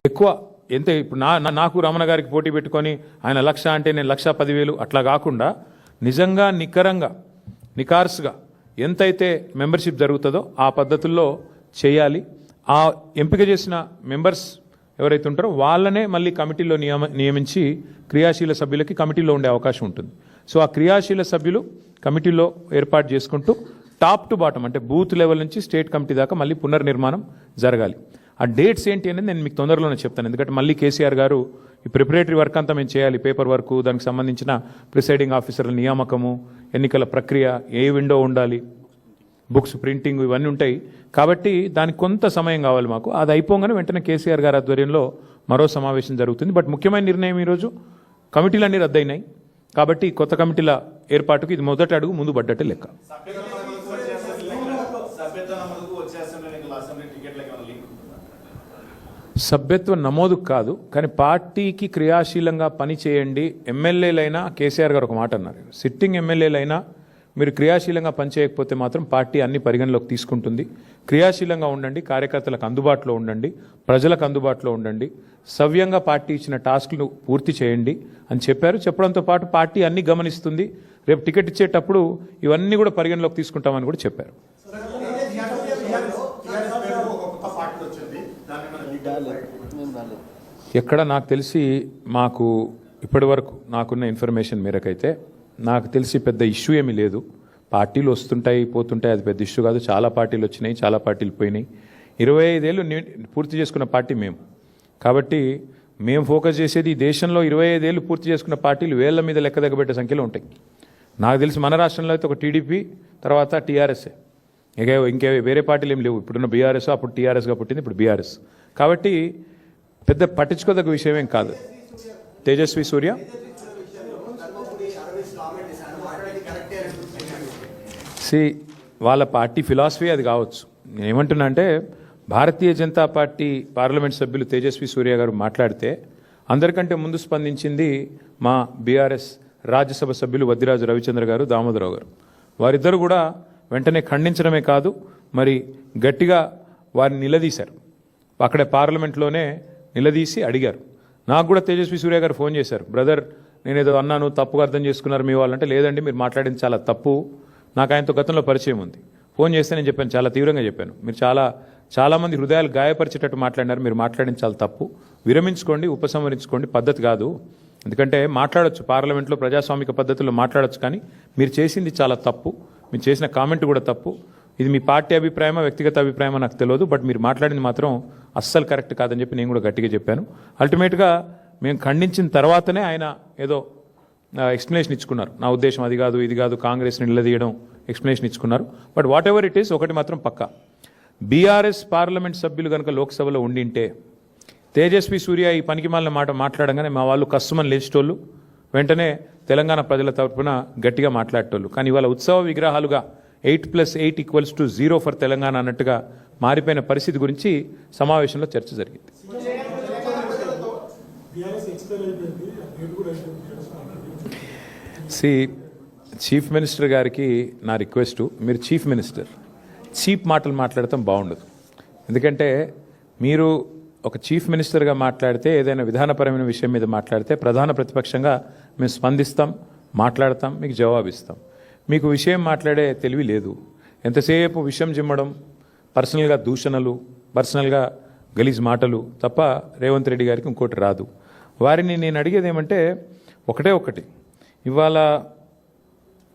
ఎక్కువ ఎంత ఇప్పుడు నాకు రమణ గారికి పోటీ పెట్టుకొని ఆయన 1,00,000 అంటే నేను 1,10,000 అట్లా కాకుండా నిజంగా నికార్స్గా ఎంతైతే మెంబర్షిప్ జరుగుతుందో ఆ పద్ధతుల్లో చేయాలి. ఆ ఎంపిక చేసిన మెంబర్స్ ఎవరైతే ఉంటారో వాళ్ళనే మళ్ళీ కమిటీలో నియమించి క్రియాశీల సభ్యులకి కమిటీలో ఉండే అవకాశం ఉంటుంది. సో ఆ క్రియాశీల సభ్యులు కమిటీలో ఏర్పాటు చేసుకుంటూ టాప్ టు బాటం అంటే బూత్ లెవెల్ నుంచి స్టేట్ కమిటీ దాకా మళ్ళీ పునర్నిర్మాణం జరగాలి. ఆ డేట్స్ ఏంటి అనేది నేను మీకు తొందరలోనే చెప్తాను. ఎందుకంటే మళ్ళీ కేసీఆర్ గారు ఈ ప్రిపరేటరీ వర్క్ అంతా మేము చేయాలి, పేపర్ వర్క్, దానికి సంబంధించిన ప్రిసైడింగ్ ఆఫీసర్ల నియామకము, ఎన్నికల ప్రక్రియ, ఏ విండో ఉండాలి, బుక్స్ ప్రింటింగ్, ఇవన్నీ ఉంటాయి. కాబట్టి దానికి కొంత సమయం కావాలి మాకు. అది అయిపోగానే వెంటనే కేసీఆర్ గారి ఆధ్వర్యంలో మరో సమావేశం జరుగుతుంది. బట్ ముఖ్యమైన నిర్ణయం ఈరోజు కమిటీలన్నీ రద్దయినాయి కాబట్టి కొత్త కమిటీల ఏర్పాటుకు ఇది మొదటి అడుగు ముందు పడ్డట్టే లెక్క. సభ్యత్వ నమోదు కాదు, కానీ పార్టీకి క్రియాశీలంగా పని చేయండి. ఎమ్మెల్యేలైనా కేసీఆర్ గారు ఒక మాట అన్నారు, సిట్టింగ్ ఎమ్మెల్యేలైనా మీరు క్రియాశీలంగా పనిచేయకపోతే మాత్రం పార్టీ అన్ని పరిగణలోకి తీసుకుంటుంది. క్రియాశీలంగా ఉండండి, కార్యకర్తలకు అందుబాటులో ఉండండి, ప్రజలకు అందుబాటులో ఉండండి, సవ్యంగా పార్టీ ఇచ్చిన టాస్క్ను పూర్తి చేయండి అని చెప్పారు. చెప్పడంతో పాటు పార్టీ అన్ని గమనిస్తుంది, రేపు టికెట్ ఇచ్చేటప్పుడు ఇవన్నీ కూడా పరిగణలోకి తీసుకుంటామని కూడా చెప్పారు. ఎక్కడ నాకు తెలిసి మాకు ఇప్పటి వరకు నాకున్న ఇన్ఫర్మేషన్ మేరకైతే నాకు తెలిసి పెద్ద ఇష్యూ ఏమీ లేదు. పార్టీలు వస్తుంటాయి పోతుంటాయి, అది పెద్ద ఇష్యూ కాదు. చాలా పార్టీలు వచ్చినాయి, చాలా పార్టీలు పోయినాయి. 25 ఏళ్ళు పూర్తి చేసుకున్న పార్టీ మేము. కాబట్టి మేము ఫోకస్ చేసేది ఈ దేశంలో 25 ఏళ్ళు పూర్తి చేసుకున్న పార్టీలు వేళ్ల మీద లెక్క దగ్గబెట్టే సంఖ్యలో ఉంటాయి. నాకు తెలిసి మన రాష్ట్రంలో అయితే ఒక టీడీపీ, తర్వాత టీఆర్ఎస్ఏ, ఇంకే వేరే పార్టీలు ఏం లేవు. ఇప్పుడున్న బీఆర్ఎస్, అప్పుడు టీఆర్ఎస్గా పుట్టింది, ఇప్పుడు బీఆర్ఎస్. కాబట్టి పెద్ద పట్టించుకోదగ్గ విషయం ఏం కాదు. తేజస్వి సూర్య వాళ్ళ పార్టీ ఫిలాసఫీ అది కావచ్చు. నేను ఏమంటున్నా అంటే భారతీయ జనతా పార్టీ పార్లమెంట్ సభ్యులు తేజస్వి సూర్య గారు మాట్లాడితే అందరికంటే ముందు స్పందించింది మా బీఆర్ఎస్ రాజ్యసభ సభ్యులు వద్దిరాజు రవిచంద్ర గారు, దామోదరరావు గారు. వారిద్దరు కూడా వెంటనే ఖండించడమే కాదు, మరి గట్టిగా వారిని నిలదీశారు. అక్కడే పార్లమెంట్లోనే నిలదీసి అడిగారు. నాకు కూడా తేజస్వి సూర్య గారు ఫోన్ చేశారు, బ్రదర్ నేనేదో అన్నాను, తప్పుగా అర్థం చేసుకున్నారు మీ వాళ్ళంటే. లేదండి, మీరు మాట్లాడింది చాలా తప్పు, నాకు ఆయనతో గతంలో పరిచయం ఉంది. ఫోన్ చేస్తే నేను చెప్పాను, చాలా తీవ్రంగా చెప్పాను, మీరు చాలామంది హృదయాలు గాయపరిచేటట్టు మాట్లాడినారు, మీరు మాట్లాడింది చాలా తప్పు, విరమించుకోండి, ఉపసంహరించుకోండి, పద్ధతి కాదు. ఎందుకంటే మాట్లాడొచ్చు, పార్లమెంట్లో ప్రజాస్వామిక పద్ధతుల్లో మాట్లాడొచ్చు, కానీ మీరు చేసింది చాలా తప్పు, మీరు చేసిన కామెంట్ కూడా తప్పు. ఇది మీ పార్టీ అభిప్రాయమా వ్యక్తిగత అభిప్రాయమా నాకు తెలియదు, బట్ మీరు మాట్లాడింది మాత్రం అస్సలు కరెక్ట్ కాదని చెప్పి నేను కూడా గట్టిగా చెప్పాను. అల్టిమేట్గా మేము ఖండించిన తర్వాతనే ఆయన ఏదో ఎక్స్ప్లెనేషన్ ఇచ్చుకున్నారు. నా ఉద్దేశం అది కాదు, ఇది కాదు, కాంగ్రెస్ని నిలదీయడం, ఎక్స్ప్లెనేషన్ ఇచ్చుకున్నారు. But whatever it is, ఒకటి మాత్రం పక్కా, బీఆర్ఎస్ పార్లమెంట్ సభ్యులు కనుక లోక్సభలో ఉండింటే తేజస్వి సూర్య ఈ పనికిమాలిన మాట మాట్లాడంగానే మా వాళ్ళు కస్సుమని లేచేటోళ్ళు, వెంటనే తెలంగాణ ప్రజల తరఫున గట్టిగా మాట్లాడేటోళ్ళు. కానీ ఇవాళ ఉత్సవ విగ్రహాలుగా 8+8 = 0 ఫర్ తెలంగాణ అన్నట్టుగా మారిపోయిన పరిస్థితి గురించి సమావేశంలో చర్చ జరిగింది. చీఫ్ మినిస్టర్ గారికి నా రిక్వెస్ట్, మీరు చీఫ్ మినిస్టర్, చీప్ మాటలు మాట్లాడటం బాగుండదు. ఎందుకంటే మీరు ఒక చీఫ్ మినిస్టర్గా మాట్లాడితే, ఏదైనా విధానపరమైన విషయం మీద మాట్లాడితే ప్రధాన ప్రతిపక్షంగా మేము స్పందిస్తాం, మాట్లాడతాం, మీకు జవాబిస్తాం. మీకు విషయం మాట్లాడే తెలివి లేదు. ఎంతసేపు విషయం జిమ్మడం, పర్సనల్గా దూషణలు, పర్సనల్గా గలీజ్ మాటలు తప్ప రేవంత్ రెడ్డి గారికి ఇంకోటి రాదు. వారిని నేను అడిగేది ఏమంటే ఒకటి, ఇవాళ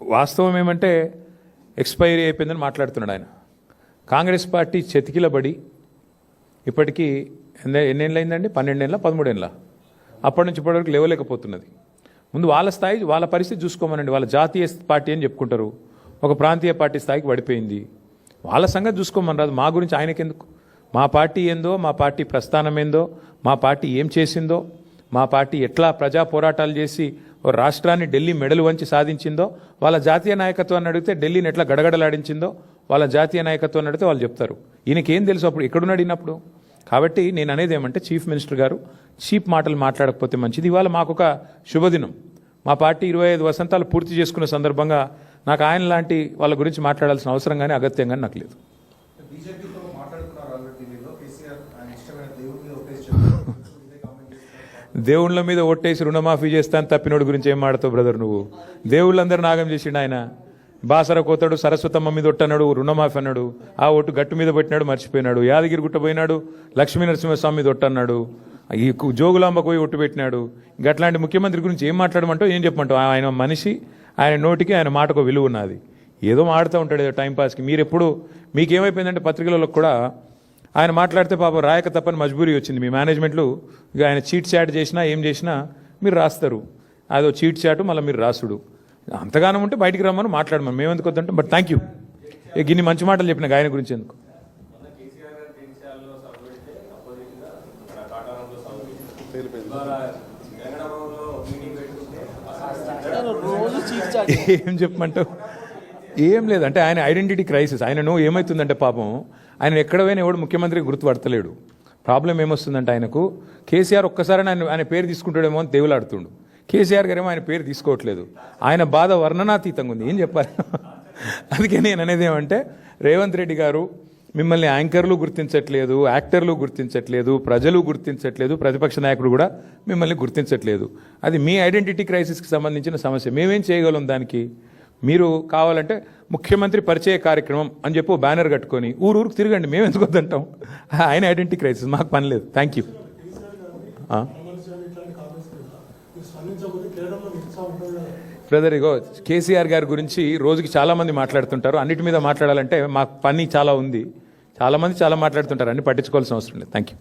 వాస్తవం ఏమంటే ఎక్స్పైరీ అయిపోయిందని మాట్లాడుతున్నాడు ఆయన. కాంగ్రెస్ పార్టీ చెతికిలబడి ఇప్పటికీ ఎన్నేళ్ళైందండి? 12 ఏళ్ళ 13 ఏళ్ళ? అప్పటి నుంచి ఇప్పటివరకు లేవలేకపోతున్నది. ముందు వాళ్ళ స్థాయి, వాళ్ళ పరిస్థితి చూసుకోమనండి. వాళ్ళ జాతీయ పార్టీ అని చెప్పుకుంటారు, ఒక ప్రాంతీయ పార్టీ స్థాయికి పడిపోయింది. వాళ్ళ సంగతి చూసుకోమని రాదు. మా గురించి ఆయనకెందుకు? మా పార్టీ ఏందో, మా పార్టీ ప్రస్థానం ఏందో, మా పార్టీ ఏం చేసిందో, మా పార్టీ ఎట్లా ప్రజా పోరాటాలు చేసి ఓ రాష్ట్రాన్ని ఢిల్లీ మెడలు వంచి సాధించిందో, వాళ్ళ జాతీయ నాయకత్వాన్ని అడిగితే ఢిల్లీని ఎట్లా గడగడలాడించిందో వాళ్ళ జాతీయ నాయకత్వాన్ని అడిగితే వాళ్ళు చెప్తారు. ఈయనకేం తెలుసు అప్పుడు ఎక్కడున్నాడు అడిగినప్పుడు? కాబట్టి నేను అనేది ఏమంటే చీఫ్ మినిస్టర్ గారు చీప్ మాటలు మాట్లాడకపోతే మంచిది. ఇవాళ మాకు ఒక శుభదినం, మా పార్టీ 25 వసంతాలు పూర్తి చేసుకున్న సందర్భంగా నాకు ఆయన లాంటి వాళ్ళ గురించి మాట్లాడాల్సిన అవసరం కానీ అగత్యం కానీ నాకు లేదు. దేవుళ్ళ మీద ఓట్టేసి రుణమాఫీ చేస్తాను తప్పినోడి గురించి ఏం మాడతావు బ్రదర్ నువ్వు? దేవుళ్ళందరూ నాగం చేసిండు ఆయన. బాసర కోతాడు, సరస్వతమ్మ మీద ఒట్టన్నాడు, రుణమాఫీ అన్నాడు, ఆ ఓటు గట్టు మీద పెట్టినాడు, మర్చిపోయినాడు. యాదగిరి గుట్ట పోయినాడు, లక్ష్మీ నరసింహస్వామి మీద ఒట్టన్నాడు, ఈ జోగులాంబకు పోయి ఒట్టు పెట్టినాడు. గట్లాంటి ముఖ్యమంత్రి గురించి ఏం మాట్లాడమంటావు, ఏం చెప్పమంటావు? ఆయన మనిషి, ఆయన నోటికి ఆయన మాటకు విలువ ఉన్నది. ఏదో మాడుతూ ఉంటాడు ఏదో టైంపాస్కి. మీరు ఎప్పుడు మీకేమైపోయిందంటే పత్రికలలో కూడా ఆయన మాట్లాడితే పాపం రాయక తప్పని మజ్బూరీ వచ్చింది మీ మేనేజ్మెంట్లు. ఇక ఆయన చీట్ చాట్ చేసినా ఏం చేసినా మీరు రాస్తారు. అదో చీట్ చాటు మళ్ళీ మీరు రాసుడు. అంతగానం ఉంటే బయటికి రమ్మని మాట్లాడమని మేము ఎందుకు వద్దంటాం. But thank you. ఇన్ని మంచి మాటలు చెప్పిన ఆయన గురించి ఎందుకు. ఏం చెప్పమంటావు? ఏం లేదు అంటే ఆయన ఐడెంటిటీ క్రైసిస్. ఆయనను ఏమవుతుందంటే పాపం ఆయన ఎక్కడ పోయినా ఎవడు ముఖ్యమంత్రికి గుర్తుపడతలేడు. ప్రాబ్లం ఏమొస్తుందంటే ఆయనకు కేసీఆర్ ఒక్కసారి ఆయన పేరు తీసుకుంటాడేమో అని దేవులాడుతుండు. కేసీఆర్ గారేమో ఆయన పేరు తీసుకోవట్లేదు. ఆయన బాధ వర్ణనాతీతంగా ఉంది. ఏం చెప్పాలి? అందుకే నేను అనేది ఏమంటే రేవంత్ రెడ్డి గారు మిమ్మల్ని యాంకర్లు గుర్తించట్లేదు, యాక్టర్లు గుర్తించట్లేదు, ప్రజలు గుర్తించట్లేదు, ప్రతిపక్ష నాయకుడు కూడా మిమ్మల్ని గుర్తించట్లేదు. అది మీ ఐడెంటిటీ క్రైసిస్కి సంబంధించిన సమస్య. మేమేం చేయగలం దానికి? మీరు కావాలంటే ముఖ్యమంత్రి పరిచయ కార్యక్రమం అని చెప్పి బ్యానర్ కట్టుకొని ఊరికి తిరగండి, మేము ఎందుకు వద్దంటాం? ఆయన ఐడెంటిటీ క్రైసిస్, మాకు పని లేదు. Thank you. బ్రదర్ ఇగో కేసీఆర్ గారి గురించి రోజుకి చాలామంది మాట్లాడుతుంటారు. అన్నిటి మీద మాట్లాడాలంటే మాకు పని చాలా ఉంది. చాలామంది చాలా మాట్లాడుతుంటారు, అన్ని పట్టించుకోవాల్సిన అవసరం లేదు. Thank you.